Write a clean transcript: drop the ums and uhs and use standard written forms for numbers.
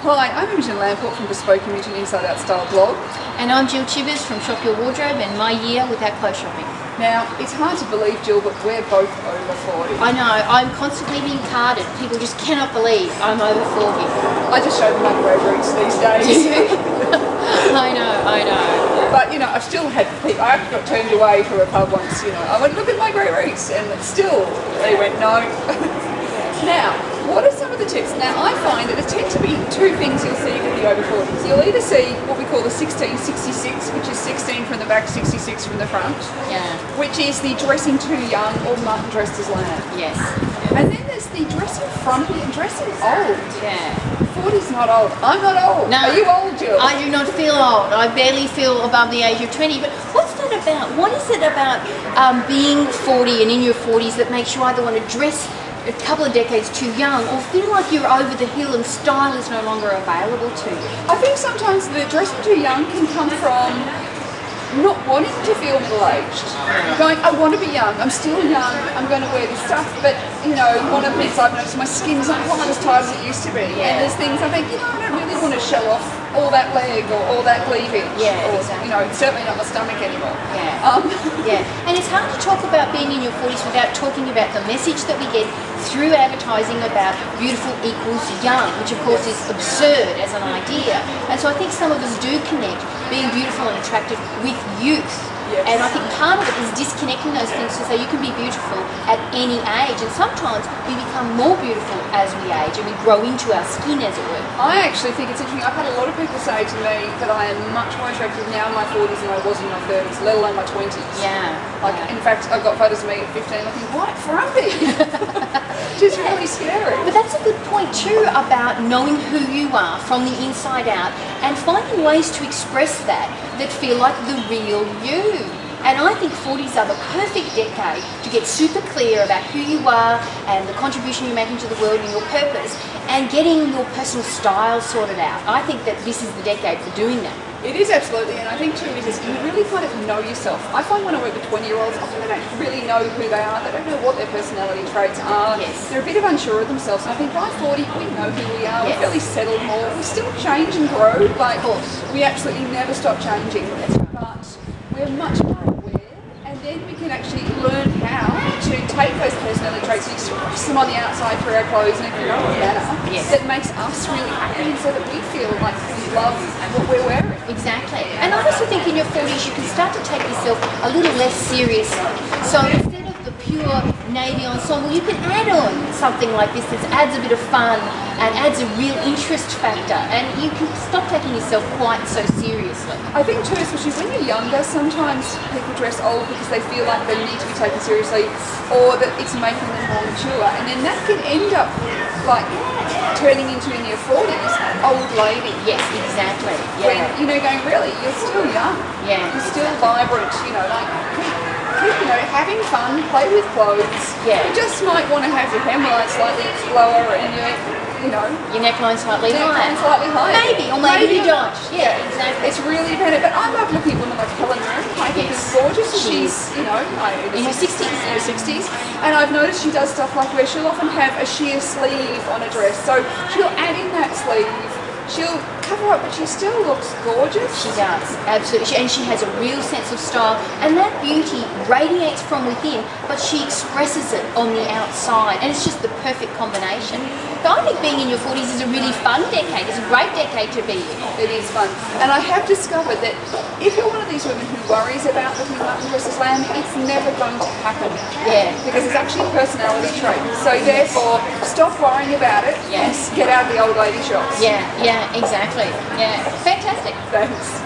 Hi, I'm Imogen Lamport from Bespoke Imogen Inside Out Style blog. And I'm Jill Chivers from Shop Your Wardrobe and my year without clothes shopping. Now, it's hard to believe, Jill, but we're both over 40. I know, I'm constantly being carded. People just cannot believe I'm over 40. I just show them my grey roots these days. I know. But, you know, I've still had people, I got turned away from a pub once, you know. I went, look at my grey roots, and still they went, no. Now, what are some of the tips? Now, I find that there tend to be two things you'll see with the over 40s. You'll either see what we call the 1666, which is 16 from the back, 66 from the front. Yeah. Which is the dressing too young or mutton dressed as lamb. Yes. And then there's the dressing frumpy and dressing old. Yeah. 40's not old. I'm not old. No. Are you old, Jill? I do not feel old. I barely feel above the age of 20. But what's that about? What is it about being 40 and in your 40s that makes you either want to dress a couple of decades too young or feel like you're over the hill and style is no longer available to you? I think sometimes the dressing too young can come from not wanting to feel middle-aged. Going, I want to be young, I'm still young, I'm going to wear this stuff, but, you know, one of the things I've noticed, my skin's not quite as tight as it used to be. Yeah. And there's things I think, you know, I don't really want to show off all that leg or all that cleavage. Yeah, or, exactly. you know, certainly not my stomach anymore. Yeah. Yeah. And it's hard to talk about being in your 40s without talking about the message that we get through advertising about beautiful equals young, which of course is absurd as an idea. And so I think some of us do connect being beautiful and attractive with youth. Yes. And I think part of it is disconnecting those things to say you can be beautiful at any age, and sometimes we become more beautiful as we age and we grow into our skin, as it were. I actually think it's interesting. I've had a lot of people say to me that I am much more attractive now in my 40s than I was in my 30s, let alone my 20s. Yeah. Like, in fact, I've got photos of me at 15 looking quite frumpy. Which is really scary. But that's a good point too about knowing who you are from the inside out and finding ways to express that feel like the real you. And I think 40s are the perfect decade to get super clear about who you are and the contribution you're making to the world and your purpose and getting your personal style sorted out. I think that this is the decade for doing that. It is absolutely, and I think too is you really kind of know yourself. I find when I work with 20-year-olds, often they don't really know who they are, they don't know what their personality traits are. Yes. They're a bit of unsure of themselves, and I think by 40 we know who we are, Yes. we're fairly settled more, we still change and grow, like Of course. we absolutely never stop changing, but we're much more aware, and then we can actually learn how to take those personality traits and express them on the outside through our clothes in a growing manner Yes. that makes us really happy and so that we feel like we love what we're wearing. Exactly. And I also think in your 40s you can start to take yourself a little less seriously. So instead of the pure navy ensemble, you can add on something like this that adds a bit of fun and adds a real interest factor, and you can stop taking yourself quite so seriously. I think too, especially when you're younger, sometimes people dress old because they feel like they need to be taken seriously or that it's making them more mature, and then that can end up like turning into, in your 40s, old lady. Yes, exactly. When, Yeah. you know, going, really, you're still young. Yeah. You're still vibrant, you know, like keep, you know, having fun, play with clothes. Yeah. You just might want to have your hemline slightly lower and you know, Your neckline slightly higher. slightly higher. Maybe, or maybe you don't. Yeah, exactly. It's really dependent. But I love looking at women like Helen Mirren. I think Yes. is gorgeous. And She she's, you know, in her 60s. In her 60s. And I've noticed she does stuff like where she'll often have a sheer sleeve on a dress. So she'll add in that sleeve. She'll cover up, but she still looks gorgeous. She does, absolutely. And she has a real sense of style. And that beauty radiates from within, but she expresses it on the outside. And it's just the perfect combination. So I think being in your 40s is a really fun decade. It's a great decade to be in. It is fun. And I have discovered that if you're one of these women who worries about looking mutton versus lamb, it's never going to happen. Yeah. Because it's actually a personality trait. So therefore, stop worrying about it. Yes. And get out of the old lady shops. Yeah, exactly. Yeah, fantastic. Thanks.